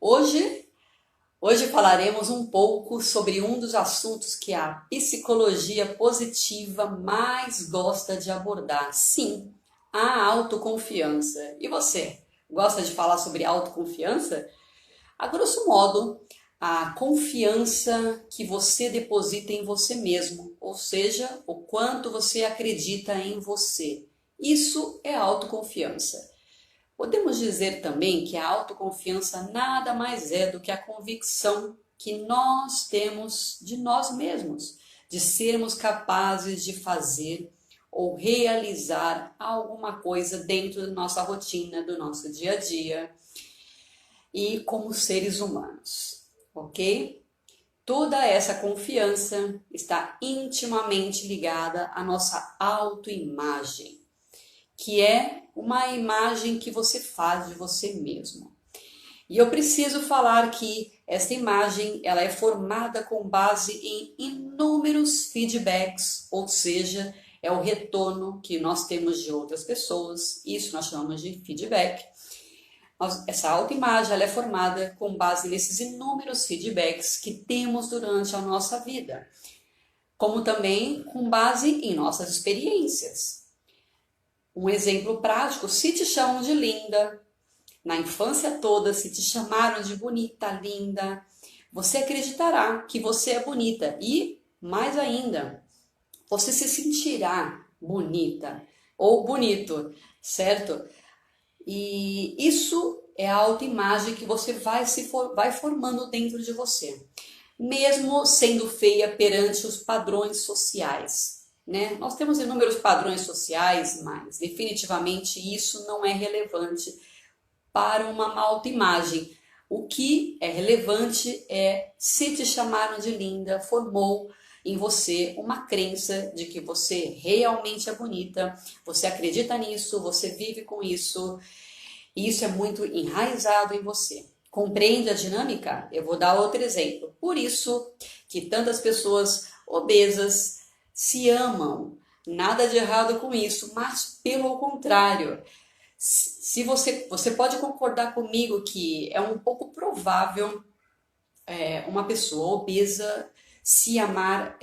Hoje, hoje falaremos um pouco sobre um dos assuntos que a psicologia positiva mais gosta de abordar. Sim, a autoconfiança. E você, gosta de falar sobre autoconfiança? A grosso modo, a confiança que você deposita em você mesmo, ou seja, o quanto você acredita em você. Isso é autoconfiança. Podemos dizer também que a autoconfiança nada mais é do que a convicção que nós temos de nós mesmos, de sermos capazes de fazer ou realizar alguma coisa dentro da nossa rotina, do nosso dia a dia e como seres humanos, ok? Toda essa confiança está intimamente ligada à nossa autoimagem, que é uma imagem que você faz de você mesmo. E eu preciso falar que esta imagem ela é formada com base em inúmeros feedbacks, ou seja, é o retorno que nós temos de outras pessoas, isso nós chamamos de feedback. Essa autoimagem ela é formada com base nesses inúmeros feedbacks que temos durante a nossa vida, como também com base em nossas experiências. Um exemplo prático, se te chamam de linda, na infância toda, se te chamaram de bonita, linda, você acreditará que você é bonita e, mais ainda, você se sentirá bonita ou bonito, certo? E isso é a autoimagem que você vai formando dentro de você, mesmo sendo feia perante os padrões sociais, né? Nós temos inúmeros padrões sociais, mas definitivamente isso não é relevante para uma autoimagem. O que é relevante é se te chamaram de linda, formou em você uma crença de que você realmente é bonita, você acredita nisso, você vive com isso, e isso é muito enraizado em você. Compreende a dinâmica? Eu vou dar outro exemplo. Por isso que tantas pessoas obesas se amam. Nada de errado com isso, mas pelo contrário, se você pode concordar comigo que é um pouco provável uma pessoa obesa se amar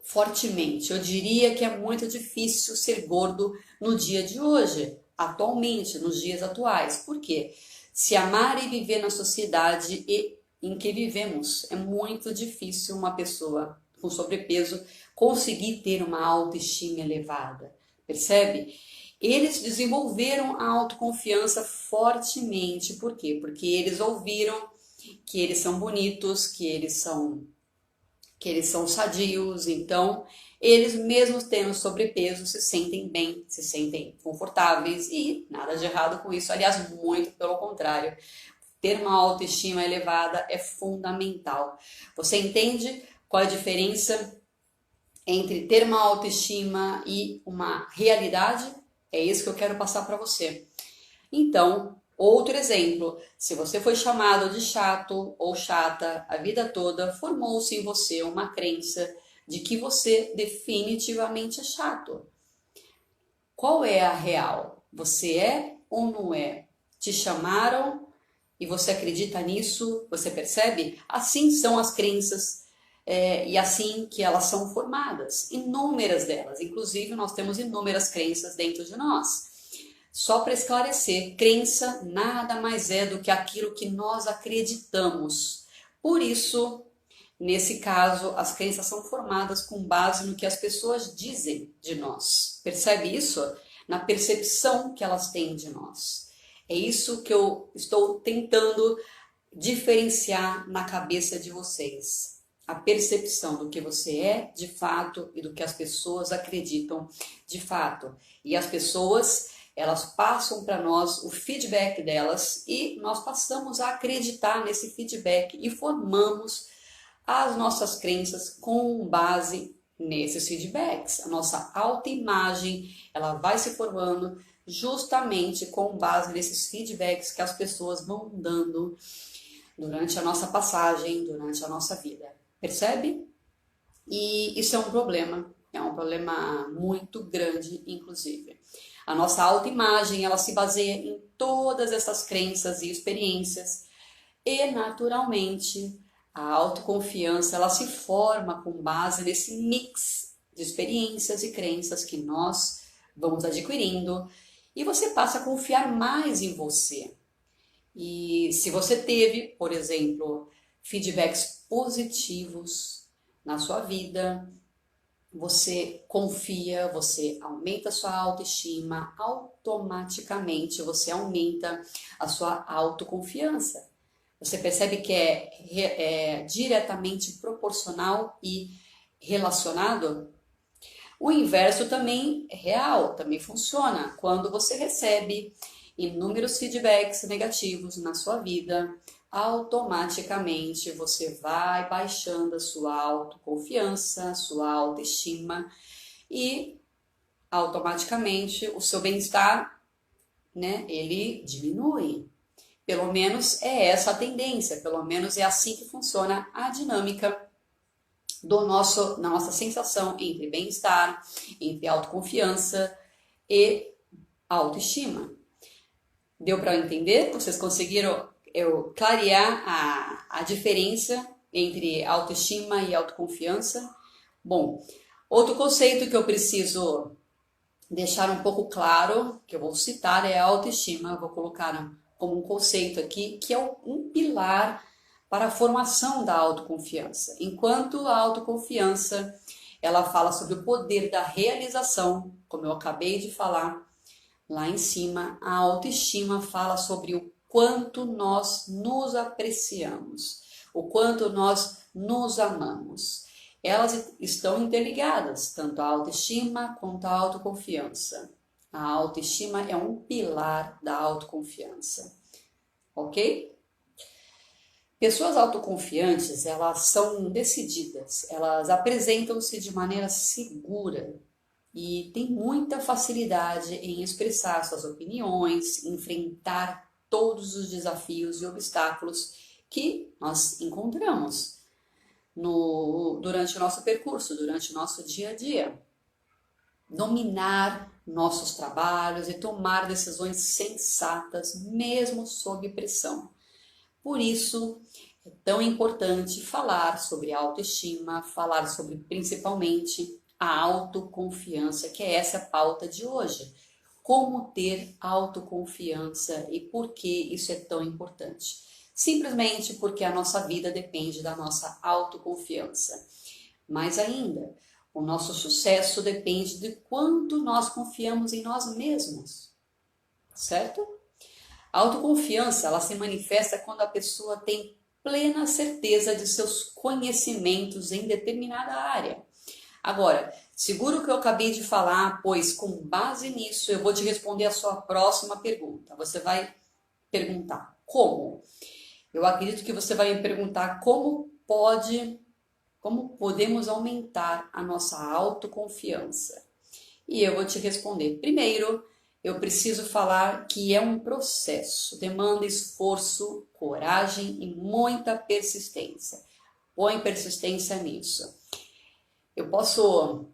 fortemente. Eu diria que é muito difícil ser gordo no dia de hoje, atualmente, nos dias atuais. Por quê? Se amar e viver na sociedade em que vivemos, é muito difícil uma pessoa com sobrepeso conseguir ter uma autoestima elevada. Percebe? Eles desenvolveram a autoconfiança fortemente. Por quê? Porque eles ouviram que eles são bonitos, que eles são sadios, então eles mesmos tendo sobrepeso se sentem bem, se sentem confortáveis e nada de errado com isso, aliás, muito pelo contrário. Ter uma autoestima elevada é fundamental. Você entende qual é a diferença entre ter uma autoestima e uma realidade? É isso que eu quero passar para você. Então, outro exemplo, se você foi chamado de chato ou chata a vida toda, formou-se em você uma crença de que você definitivamente é chato. Qual é a real? Você é ou não é? Te chamaram e você acredita nisso? Você percebe? Assim são as crenças e assim que elas são formadas. Inúmeras delas, inclusive nós temos inúmeras crenças dentro de nós. Só para esclarecer, crença nada mais é do que aquilo que nós acreditamos. Por isso, nesse caso, as crenças são formadas com base no que as pessoas dizem de nós. Percebe isso? Na percepção que elas têm de nós. É isso que eu estou tentando diferenciar na cabeça de vocês. A percepção do que você é de fato e do que as pessoas acreditam de fato. E as pessoas elas passam para nós o feedback delas e nós passamos a acreditar nesse feedback e formamos as nossas crenças com base nesses feedbacks. A nossa autoimagem, ela vai se formando justamente com base nesses feedbacks que as pessoas vão dando durante a nossa passagem, durante a nossa vida. Percebe? E isso é um problema muito grande, inclusive. A nossa autoimagem, ela se baseia em todas essas crenças e experiências E naturalmente a autoconfiança ela se forma com base nesse mix de experiências e crenças que nós vamos adquirindo e você passa a confiar mais em você. E se você teve, por exemplo, feedbacks positivos na sua vida, você confia, você aumenta a sua autoestima, automaticamente você aumenta a sua autoconfiança. Você percebe que é diretamente proporcional e relacionado? O inverso também é real, também funciona. Quando você recebe inúmeros feedbacks negativos na sua vida, automaticamente você vai baixando a sua autoconfiança, a sua autoestima e automaticamente o seu bem-estar, né, ele diminui. Pelo menos é essa a tendência, pelo menos é assim que funciona a dinâmica na nossa sensação entre bem-estar, entre autoconfiança e autoestima. Deu para entender? Vocês conseguiram clarear a diferença entre autoestima e autoconfiança? Bom, outro conceito que eu preciso deixar um pouco claro, que eu vou citar, é a autoestima. Eu vou colocar como um conceito aqui, que é um pilar para a formação da autoconfiança. Enquanto a autoconfiança, ela fala sobre o poder da realização, como eu acabei de falar lá em cima, a autoestima fala sobre o quanto nós nos apreciamos, o quanto nós nos amamos. Elas estão interligadas, tanto a autoestima quanto a autoconfiança. A autoestima é um pilar da autoconfiança, ok? Pessoas autoconfiantes, elas são decididas, elas apresentam-se de maneira segura e têm muita facilidade em expressar suas opiniões, enfrentar todos os desafios e obstáculos que nós encontramos durante o nosso percurso, durante o nosso dia a dia. Dominar nossos trabalhos e tomar decisões sensatas, mesmo sob pressão. Por isso, é tão importante falar sobre autoestima, falar sobre principalmente a autoconfiança, que é essa a pauta de hoje. Como ter autoconfiança e por que isso é tão importante? Simplesmente porque a nossa vida depende da nossa autoconfiança. Mais ainda, o nosso sucesso depende de quanto nós confiamos em nós mesmos, certo? A autoconfiança, ela se manifesta quando a pessoa tem plena certeza de seus conhecimentos em determinada área. Agora, segura o que eu acabei de falar, pois com base nisso eu vou te responder a sua próxima pergunta. Você vai perguntar como? Eu acredito que você vai me perguntar como podemos aumentar a nossa autoconfiança. E eu vou te responder. Primeiro, eu preciso falar que é um processo, demanda esforço, coragem e muita persistência. Põe persistência nisso. Eu posso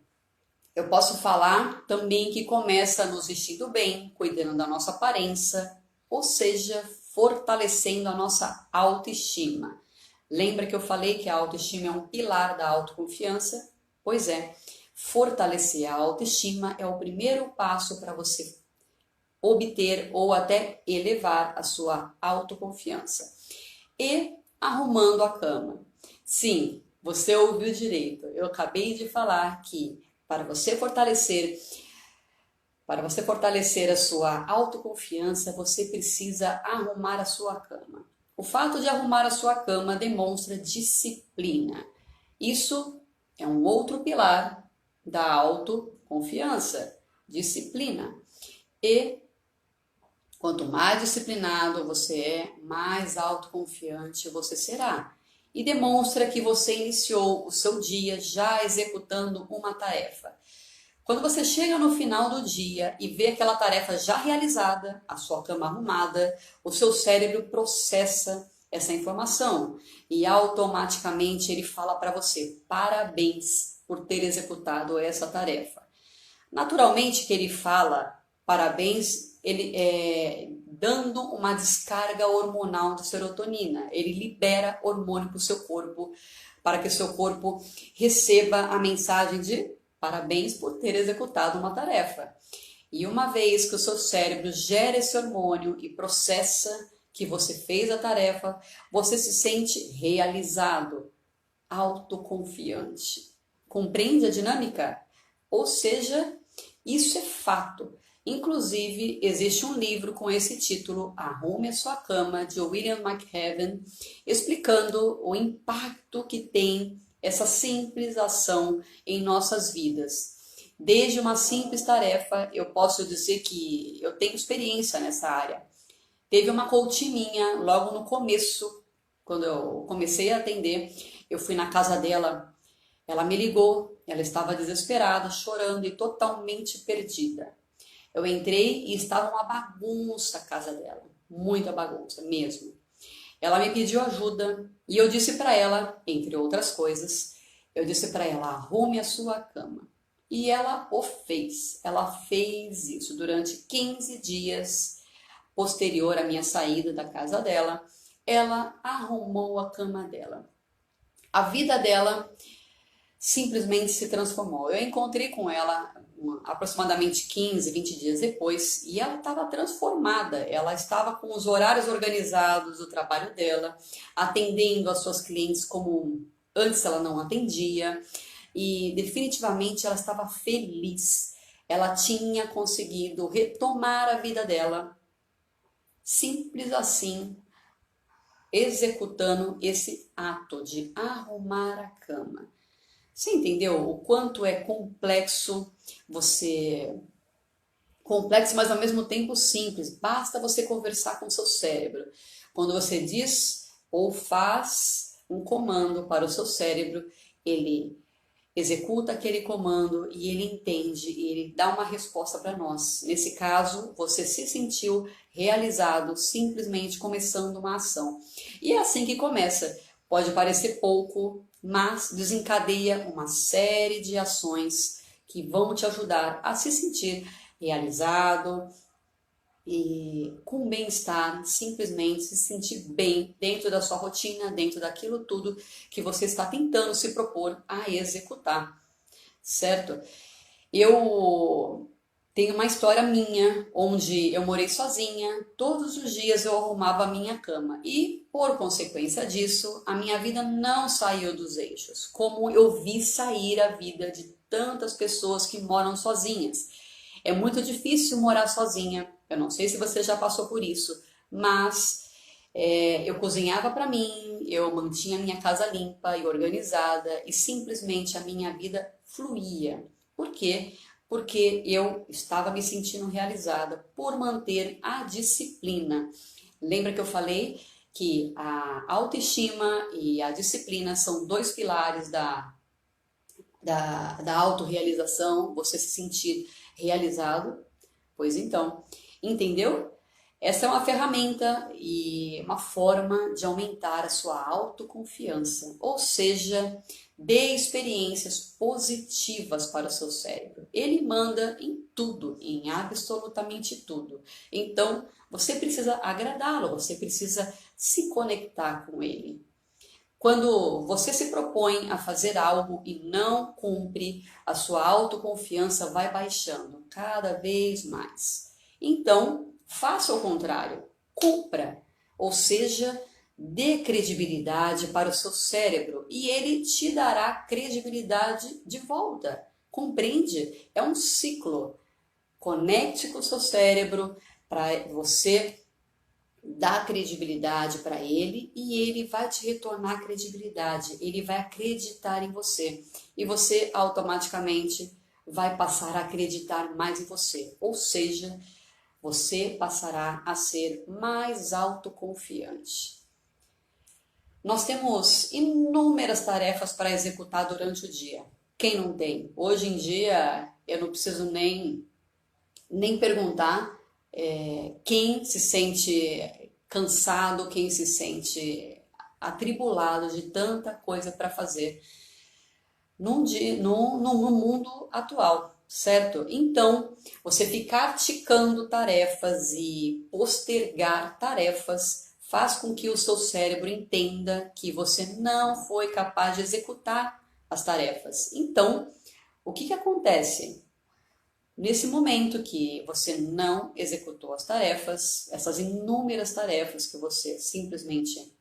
falar também que começa nos vestindo bem, cuidando da nossa aparência, ou seja, fortalecendo a nossa autoestima. Lembra que eu falei que a autoestima é um pilar da autoconfiança? Pois é, fortalecer a autoestima é o primeiro passo para você obter ou até elevar a sua autoconfiança. E arrumando a cama. Sim, você ouviu direito. Eu acabei de falar que para você fortalecer a sua autoconfiança, você precisa arrumar a sua cama. O fato de arrumar a sua cama demonstra disciplina. Isso é um outro pilar da autoconfiança, disciplina. E quanto mais disciplinado você é, mais autoconfiante você será. E demonstra que você iniciou o seu dia já executando uma tarefa. Quando você chega no final do dia e vê aquela tarefa já realizada, a sua cama arrumada, o seu cérebro processa essa informação e automaticamente ele fala para você: parabéns por ter executado essa tarefa. Naturalmente que ele fala parabéns, ele dando uma descarga hormonal de serotonina. Ele libera hormônio para o seu corpo, para que o seu corpo receba a mensagem de parabéns por ter executado uma tarefa. E uma vez que o seu cérebro gera esse hormônio e processa que você fez a tarefa, você se sente realizado, autoconfiante. Compreende a dinâmica? Ou seja, isso é fato. Inclusive, existe um livro com esse título, Arrume a Sua Cama, de William McHaven, explicando o impacto que tem essa simples ação em nossas vidas. Desde uma simples tarefa, eu posso dizer que eu tenho experiência nessa área. Teve uma coach minha, logo no começo, quando eu comecei a atender, eu fui na casa dela, ela me ligou, ela estava desesperada, chorando e totalmente perdida. Eu entrei e estava uma bagunça a casa dela, muita bagunça mesmo. Ela me pediu ajuda e eu disse para ela, entre outras coisas, eu disse para ela, arrume a sua cama. E ela o fez, ela fez isso durante 15 dias posterior à minha saída da casa dela, ela arrumou a cama dela. A vida dela simplesmente se transformou. Eu encontrei com ela aproximadamente 15, 20 dias depois e ela estava transformada. Ela estava com os horários organizados do trabalho dela, atendendo as suas clientes como antes ela não atendia e definitivamente ela estava feliz. Ela tinha conseguido retomar a vida dela, simples assim, executando esse ato de arrumar a cama. Você entendeu o quanto é complexo complexo, mas ao mesmo tempo simples. Basta você conversar com o seu cérebro. Quando você diz ou faz um comando para o seu cérebro, ele executa aquele comando e ele entende e ele dá uma resposta para nós. Nesse caso, você se sentiu realizado simplesmente começando uma ação. E é assim que começa. Pode parecer pouco, mas desencadeia uma série de ações que vão te ajudar a se sentir realizado e com bem-estar, simplesmente se sentir bem dentro da sua rotina, dentro daquilo tudo que você está tentando se propor a executar, certo? Eu tenho uma história minha, onde eu morei sozinha, todos os dias eu arrumava a minha cama e, por consequência disso, a minha vida não saiu dos eixos, como eu vi sair a vida de tantas pessoas que moram sozinhas. É muito difícil morar sozinha, eu não sei se você já passou por isso, mas eu cozinhava para mim, eu mantinha a minha casa limpa e organizada e simplesmente a minha vida fluía. Por quê? Porque eu estava me sentindo realizada por manter a disciplina. Lembra que eu falei que a autoestima e a disciplina são dois pilares da autorrealização, você se sentir realizado? Pois então, entendeu? Essa é uma ferramenta e uma forma de aumentar a sua autoconfiança, ou seja, dê experiências positivas para o seu cérebro. Ele manda em tudo, em absolutamente tudo. Então, você precisa agradá-lo, você precisa se conectar com ele. Quando você se propõe a fazer algo e não cumpre, a sua autoconfiança vai baixando cada vez mais. Então, faça o contrário, cumpra, ou seja, dê credibilidade para o seu cérebro e ele te dará credibilidade de volta. Compreende? É um ciclo. Conecte com o seu cérebro para você dar credibilidade para ele e ele vai te retornar credibilidade, ele vai acreditar em você e você automaticamente vai passar a acreditar mais em você, ou seja, você passará a ser mais autoconfiante. Nós temos inúmeras tarefas para executar durante o dia. Quem não tem? Hoje em dia, eu não preciso nem perguntar quem se sente cansado, quem se sente atribulado de tanta coisa para fazer no mundo atual, certo? Então, você ficar ticando tarefas e postergar tarefas faz com que o seu cérebro entenda que você não foi capaz de executar as tarefas. Então, o que acontece? Nesse momento que você não executou as tarefas, essas inúmeras tarefas que você simplesmente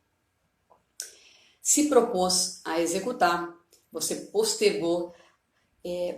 se propôs a executar, você postergou,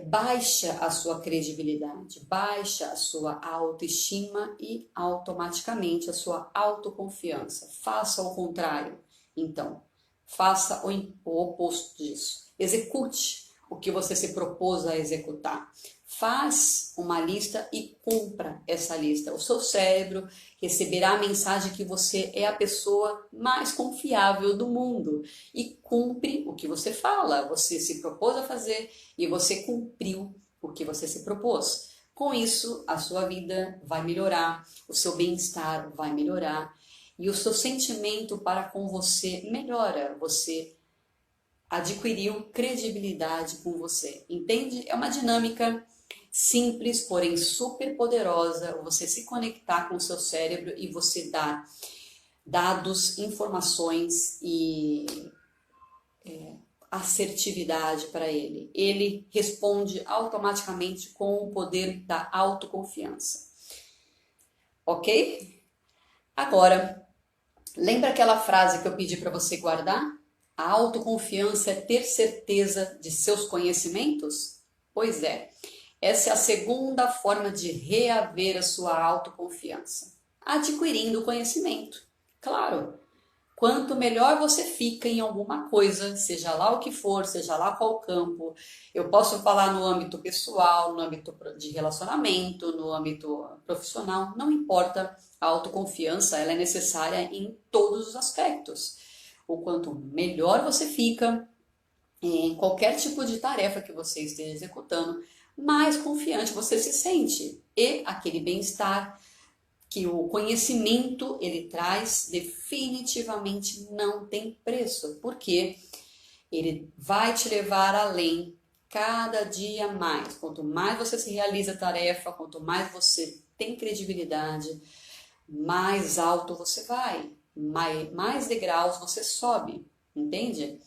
baixa a sua credibilidade, baixa a sua autoestima e automaticamente a sua autoconfiança. Faça o contrário, então, faça o oposto disso. Execute o que você se propôs a executar. Faz uma lista e cumpra essa lista. O seu cérebro receberá a mensagem que você é a pessoa mais confiável do mundo e cumpre o que você fala. Você se propôs a fazer e você cumpriu o que você se propôs. Com isso, a sua vida vai melhorar, o seu bem-estar vai melhorar e o seu sentimento para com você melhora. Você adquiriu credibilidade com você. Entende? É uma dinâmica simples, porém super poderosa. Você se conectar com o seu cérebro e você dar dados, informações e assertividade para ele. Ele responde automaticamente com o poder da autoconfiança. Ok? Agora, lembra aquela frase que eu pedi para você guardar? A autoconfiança é ter certeza de seus conhecimentos? Pois é, essa é a segunda forma de reaver a sua autoconfiança. Adquirindo conhecimento. Claro, quanto melhor você fica em alguma coisa, seja lá o que for, seja lá qual campo, eu posso falar no âmbito pessoal, no âmbito de relacionamento, no âmbito profissional, não importa, a autoconfiança ela é necessária em todos os aspectos. O quanto melhor você fica em qualquer tipo de tarefa que você esteja executando, mais confiante você se sente e aquele bem-estar que o conhecimento ele traz definitivamente não tem preço, porque ele vai te levar além cada dia mais. Quanto mais você se realiza a tarefa, quanto mais você tem credibilidade, mais alto você vai, mais degraus você sobe, entende?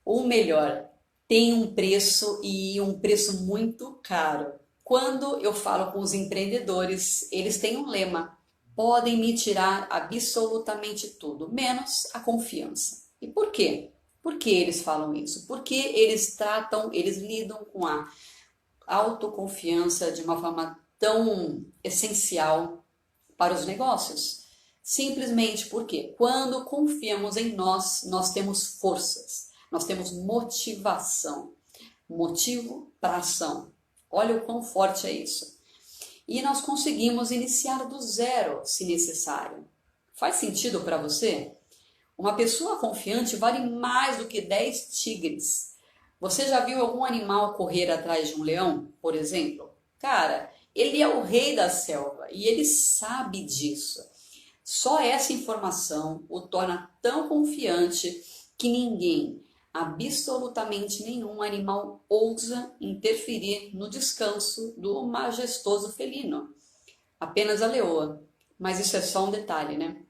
Ou melhor, tem um preço e um preço muito caro. Quando eu falo com os empreendedores, eles têm um lema: podem me tirar absolutamente tudo, menos a confiança. E por quê? Por que eles falam isso? Porque eles lidam com a autoconfiança de uma forma tão essencial para os negócios. Simplesmente porque quando confiamos em nós, nós temos forças, nós temos motivação, motivo para ação. Olha o quão forte é isso. E nós conseguimos iniciar do zero, se necessário. Faz sentido para você? Uma pessoa confiante vale mais do que 10 tigres. Você já viu algum animal correr atrás de um leão, por exemplo? Cara, ele é o rei da selva e ele sabe disso. Só essa informação o torna tão confiante que ninguém, absolutamente nenhum animal ousa interferir no descanso do majestoso felino. Apenas a leoa. Mas isso é só um detalhe, né?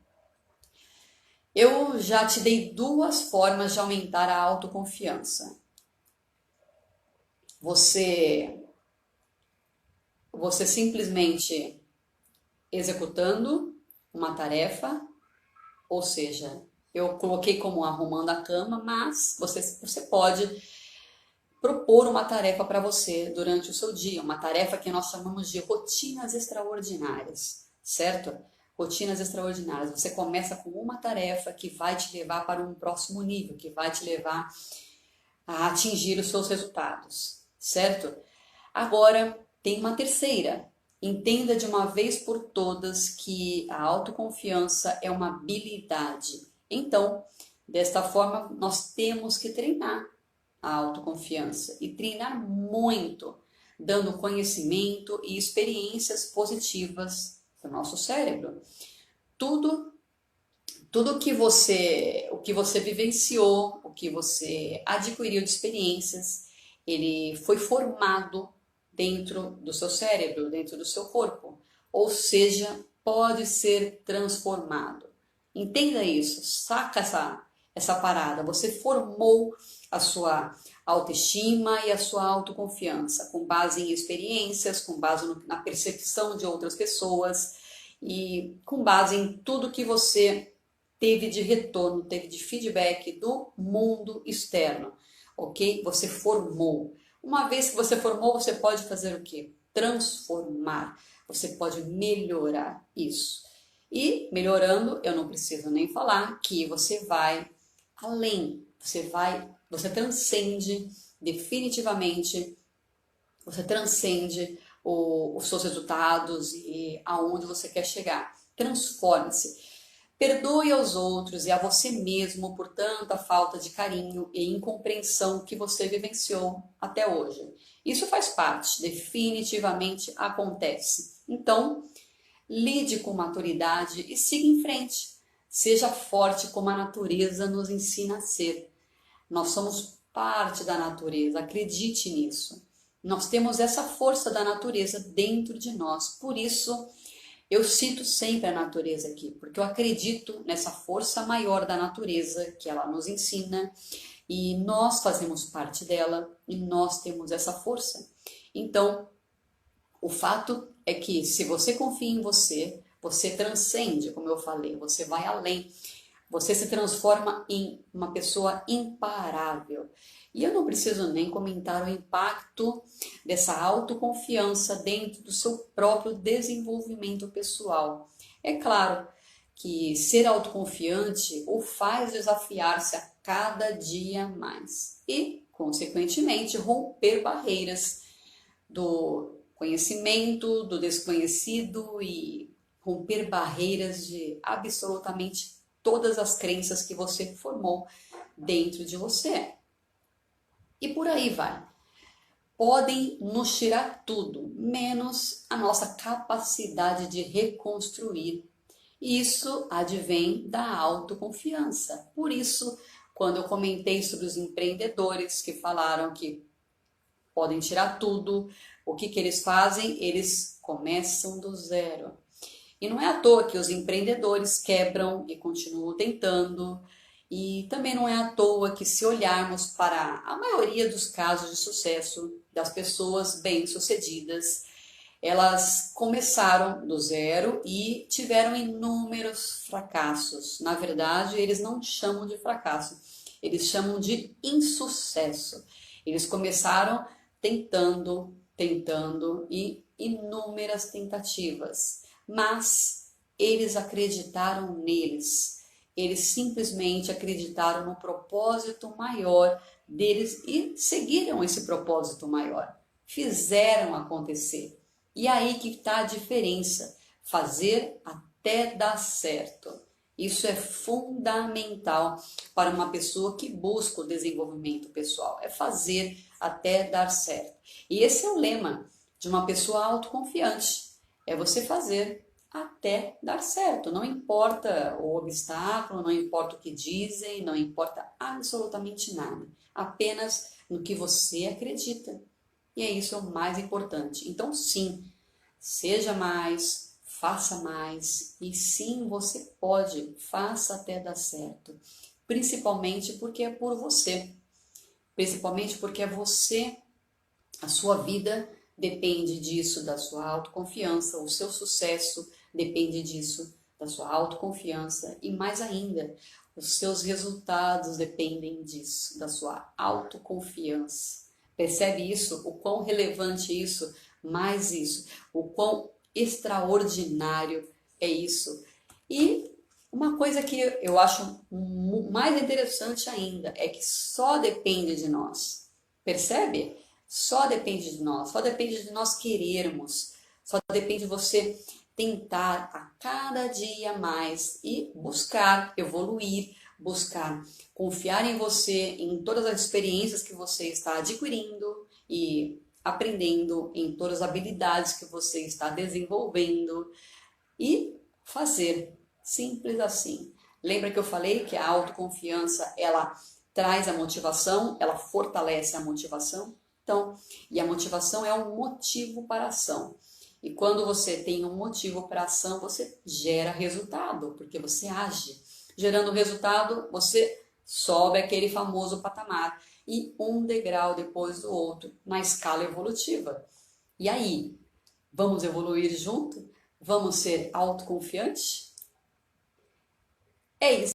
Eu já te dei duas formas de aumentar a autoconfiança. Você simplesmente executando uma tarefa, ou seja, eu coloquei como arrumando a cama, mas você pode propor uma tarefa para você durante o seu dia, uma tarefa que nós chamamos de rotinas extraordinárias, certo? Rotinas extraordinárias. Você começa com uma tarefa que vai te levar para um próximo nível, que vai te levar a atingir os seus resultados, certo? Agora, tem uma terceira. Entenda de uma vez por todas que a autoconfiança é uma habilidade. Então, desta forma, nós temos que treinar a autoconfiança e treinar muito, dando conhecimento e experiências positivas para o nosso cérebro. Tudo o que você vivenciou, o que você adquiriu de experiências, ele foi formado dentro do seu cérebro, dentro do seu corpo. Ou seja, pode ser transformado. Entenda isso, saca essa parada. Você formou a sua autoestima e a sua autoconfiança com base em experiências, com base na percepção de outras pessoas e com base em tudo que você teve de retorno, teve de feedback do mundo externo, ok? Você formou. Uma vez que você formou, você pode fazer o quê? Transformar. Você pode melhorar isso. E melhorando, eu não preciso nem falar que você vai além, você transcende definitivamente, você transcende os seus resultados e aonde você quer chegar. Transforme-se. Perdoe aos outros e a você mesmo por tanta falta de carinho e incompreensão que você vivenciou até hoje. Isso faz parte, definitivamente acontece. Então, lide com maturidade e siga em frente. Seja forte como a natureza nos ensina a ser. Nós somos parte da natureza, acredite nisso. Nós temos essa força da natureza dentro de nós, por isso eu cito sempre a natureza aqui, porque eu acredito nessa força maior da natureza que ela nos ensina e nós fazemos parte dela e nós temos essa força. Então, o fato é que se você confia em você, você transcende, como eu falei, você vai além, você se transforma em uma pessoa imparável. E eu não preciso nem comentar o impacto dessa autoconfiança dentro do seu próprio desenvolvimento pessoal. É claro que ser autoconfiante o faz desafiar-se a cada dia mais e, consequentemente, romper barreiras do conhecimento, do desconhecido e romper barreiras de absolutamente todas as crenças que você formou dentro de você. E por aí vai. Podem nos tirar tudo, menos a nossa capacidade de reconstruir. Isso advém da autoconfiança. Por isso, quando eu comentei sobre os empreendedores que falaram que podem tirar tudo, o que eles fazem? Eles começam do zero. E não é à toa que os empreendedores quebram e continuam tentando. E também não é à toa que, se olharmos para a maioria dos casos de sucesso das pessoas bem-sucedidas, elas começaram do zero e tiveram inúmeros fracassos. Na verdade, eles não chamam de fracasso, eles chamam de insucesso. Eles começaram tentando e inúmeras tentativas, mas eles acreditaram neles. Eles simplesmente acreditaram no propósito maior deles e seguiram esse propósito maior. Fizeram acontecer. E aí que está a diferença. Fazer até dar certo. Isso é fundamental para uma pessoa que busca o desenvolvimento pessoal. É fazer até dar certo. E esse é o lema de uma pessoa autoconfiante. É você fazer até dar certo. Não importa o obstáculo, não importa o que dizem, não importa absolutamente nada. Apenas no que você acredita. E é isso o mais importante. Então, sim, seja mais, faça mais. E sim, você pode, faça até dar certo. Principalmente porque é por você. Principalmente porque é você, a sua vida depende disso, da sua autoconfiança, o seu sucesso depende disso, da sua autoconfiança e mais ainda, os seus resultados dependem disso, da sua autoconfiança. Percebe isso? O quão relevante é isso? Mais isso, o quão extraordinário é isso. E uma coisa que eu acho mais interessante ainda é que só depende de nós. Percebe? Só depende de nós, só depende de nós querermos, só depende de você tentar a cada dia mais e buscar evoluir, buscar confiar em você, em todas as experiências que você está adquirindo e aprendendo, em todas as habilidades que você está desenvolvendo e fazer, simples assim. Lembra que eu falei que a autoconfiança, ela traz a motivação, ela fortalece a motivação? Então, e a motivação é um motivo para a ação. E quando você tem um motivo para a ação, você gera resultado, porque você age. Gerando resultado, você sobe aquele famoso patamar e um degrau depois do outro na escala evolutiva. E aí, vamos evoluir junto? Vamos ser autoconfiantes? É isso.